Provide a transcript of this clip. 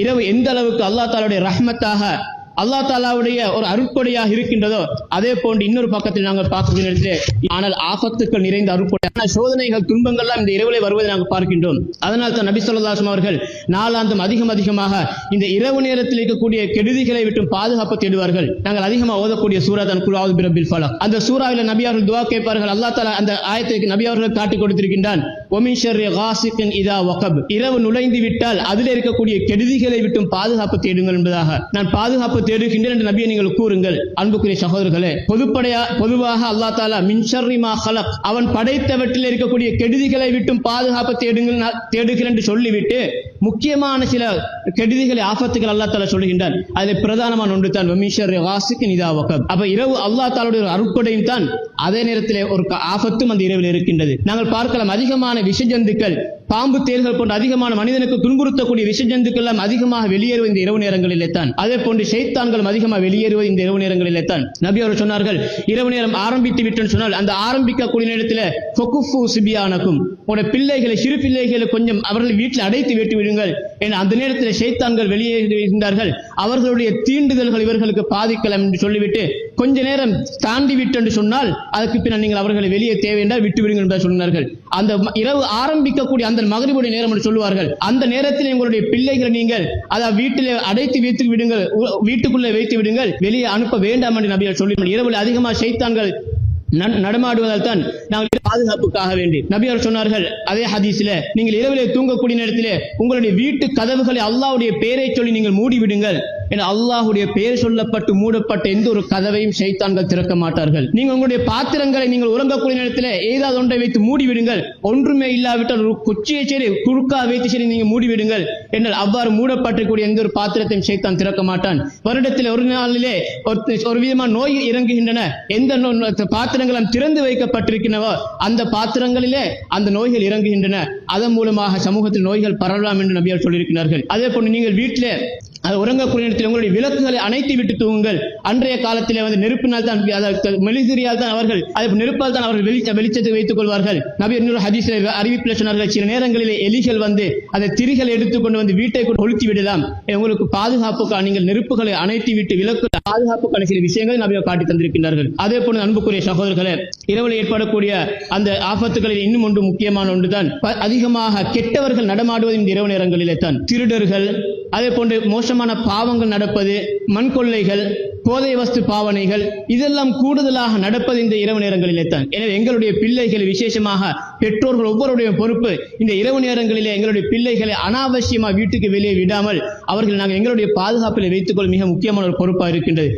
இரவு எந்த அளவுக்கு அல்லாஹ் தாலாவுடைய ரஹ்மத்தாக அல்லாஹ் தாலாவுடைய ஒரு அருட்கொடையாக இருக்கின்றதோ அதே போன்று இன்னொரு பக்கத்தில் நாங்கள் பார்க்கின்ற இடத்திலே ஆனால் ஆபத்துக்கள் நிறைந்த அருட்கொடை சோதனைகள் துன்பங்கள்லாம் இந்த இரவிலே வருவதை நாங்கள் பார்க்கின்றோம். அதனால் தான் நபி ஸல்லல்லாஹு அலைஹி வஸல்லம் அவர்கள் நாளாந்தம் அதிகமாக இந்த இரவு நேரத்தில் இருக்கக்கூடிய கெடுதிகளை விட்டு பாதுகாப்பு தேடுவார்கள். நாங்கள் அதிகமாக ஓதக்கூடிய சூரா தான் குல் அஊது பிறப்பில் ஃபலக். அந்த சூராவில் நபி அவர்கள் துஆ கேட்பார்கள். அல்லாஹ் தாலா அந்த ஆயத்தை நபி அவர்கள் காட்டி கொடுத்திருக்கின்றான். வமின் ஷர்ரி காசிகின் இதா வகப். இரவு நுழைந்து விட்டால் அதில் இருக்கக்கூடிய கெடுதிகளை விட்டு பாதுகாப்பு தேடுங்கள் என்பதாக. நான் பாதுகாப்பு தேடுகின்றேன் என்று நபியை நீங்கள் கூறுங்கள். அன்புக்குரிய சகோதரர்களே, பொதுவாக அல்லாஹ் தாலா மின் ஷர்ரி மா ஹலக், அவன் படைத்தவற்றில் இருக்கக்கூடிய கெடுதிகளை விட்டும் பாதுகாப்பு தேடுகிறேன் என்று சொல்லிவிட்டு முக்கியமான சில கெடுதிகளை ஆபத்துகள் அல்லாஹ் தாலா சொல்லுகின்றான். அதில் பிரதானமான ஒன்று தான் வமின் ஷர்ரி காசிகின் இதா வகப். அப்ப இரவு அல்லாஹ் தாலாவுடைய அருட்கொடையும் தான், அதே நேரத்தில் ஒரு ஆபத்தும் அந்த இரவில் இருக்கின்றது. நாங்கள் பார்க்கலாம், அதிகமான விஷஜந்துக்கள், பாம்பு தேள்கள் போன்ற அதிகமான மனிதனுக்கு துன்புறுத்தக்கூடிய விஷஜந்துக்கள் எல்லாம் அதிகமாக வெளியேறுவது இந்த இரவு நேரங்களிலே தான். அதே போன்று ஷைத்தான்களும் அதிகமாக வெளியேறுவது இந்த இரவு நேரங்களிலே தான். நபி அவர்கள் சொன்னார்கள், இரவு நேரம் ஆரம்பித்து விட்டேன்னு சொன்னால் அந்த ஆரம்பிக்கக்கூடிய நேரத்தில் ஃபகுஃபு சிபியானக்கும், உங்களுடைய பிள்ளைகளை, சிறு பிள்ளைகளை கொஞ்சம் அவர்கள் வீட்டில் அடைத்து விட்டு விடுங்கள். ஏன்னா அந்த நேரத்தில் ஷைத்தான்கள் வெளியேறுகின்றார்கள், அவர்களுடைய தீண்டுதல்கள் இவர்களுக்கு பாதிக்கலாம் என்று சொல்லிவிட்டு கொஞ்ச நேரம் தாண்டி விட்டு என்று சொன்னால் அதற்கு பின்னால் நீங்கள் அவர்களை வெளியே தேவையென்றால் விட்டு விடுங்கள் என்று சொன்னார்கள். அந்த இரவு ஆரம்பிக்கக்கூடிய அந்த மகரிபுடைய நேரம் என்று சொல்லுவார்கள். அந்த நேரத்தில் உங்களுடைய பிள்ளைகளை நீங்கள் அதாவது வீட்டிலே அடைத்து வைத்து விடுங்கள், வீட்டுக்குள்ளே வைத்து விடுங்கள், வெளியே அனுப்ப வேண்டாம் என்று நபியார் சொல்லி, இரவில் அதிகமாக ஷைத்தான்கள் நடமாடுவதால் தான் நாங்கள் பாதுகாப்புக்காக வேண்டி நபியார் சொன்னார்கள் அதே ஹதீஸில், நீங்கள் இரவிலே தூங்கக்கூடிய நேரத்திலே உங்களுடைய வீட்டு கதவுகளை அல்லாஹ்வுடைய பெயரை சொல்லி நீங்கள் மூடிவிடுங்கள். என அல்லாஹ்வுடைய பெயர் சொல்லப்பட்டு மூடப்பட்ட எந்த ஒரு கதவையும் ஷைத்தான்கள் திறக்க மாட்டார்கள். நீங்கள் உங்களுடைய பாத்திரங்களை நீங்கள் உறங்கக்கூடிய நேரத்தில் ஏதாவது ஒன்றை வைத்து மூடிவிடுங்கள். ஒன்றுமே இல்லாவிட்டால் ஒரு குச்சியை சரி குறுக்கா வைத்து சரி நீங்கள் மூடிவிடுங்கள். என்றால் அவ்வாறு மூடப்பட்டிருக்கூடிய எந்த ஒரு பாத்திரத்தையும் ஷைத்தான் திறக்க மாட்டான். வருடத்தில் ஒரு நாளிலே ஒரு விதமான நோய் இறங்குகின்றன. எந்த பாத்திரங்களும் திறந்து வைக்கப்பட்டிருக்கின்றனவோ அந்த பாத்திரங்களிலே அந்த நோய்கள் இறங்குகின்றன. அதன் மூலமாக சமூகத்தில் நோய்கள் பரவலாம் என்று நபியார் சொல்லியிருக்கிறார்கள். அதே போன்று நீங்கள் வீட்டிலே அது உறங்கக்கூடிய நேரத்தில் உங்களுடைய விளக்குகளை அணைத்து விட்டு தூங்குங்கள். அன்றைய காலத்திலே நெருப்பினால் தான், மெழுகுதிரியால் தான் அவர்கள், நெருப்பால் தான் அவர்கள் வெளிச்சத்தை வைத்துக் கொள்வார்கள். நபி இன்னொரு ஹதீஸில் அறிவிப்பில் சொன்னார்கள், சில நேரங்களிலே எலிகள் வந்து அந்த திரிகளை எடுத்துக்கொண்டு வந்து வீட்டை கொளுத்தி விடலாம். உங்களுக்கு பாதுகாப்புக்காக நீங்கள் நெருப்புகளை அணைத்து விட்டு விளக்கு பாதுகாப்புக்கான சில விஷயங்களை நபியை காட்டி தந்திருக்கிறார்கள். அதே போன்று அன்புக்குரிய சகோதரர்களே, இரவில் ஏற்படக்கூடிய அந்த ஆபத்துகளில் இன்னும் ஒன்று முக்கியமான ஒன்றுதான், அதிகமாக கெட்டவர்கள் நடமாடுவது இந்த இரவு நேரங்களிலே தான். திருடர்கள், அதே போன்று மோசமான பாவங்கள் நடப்பது, மண்கொள்ளைகள், போதை வஸ்து பாவனைகள், இதெல்லாம் கூடுதலாக நடப்பது இந்த இரவு நேரங்களிலே தான். எனவே எங்களுடைய பிள்ளைகளை, விசேஷமாக பெற்றோர்கள் ஒவ்வொருடைய பொறுப்பு, இந்த இரவு நேரங்களிலே எங்களுடைய பிள்ளைகளை அனாவசியமாக வீட்டுக்கு வெளியே விடாமல் அவர்கள் நாங்கள் எங்களுடைய பாதுகாப்பில் வைத்துக்கொள்ள மிக முக்கியமான ஒரு பொறுப்பாக இருக்கின்றது.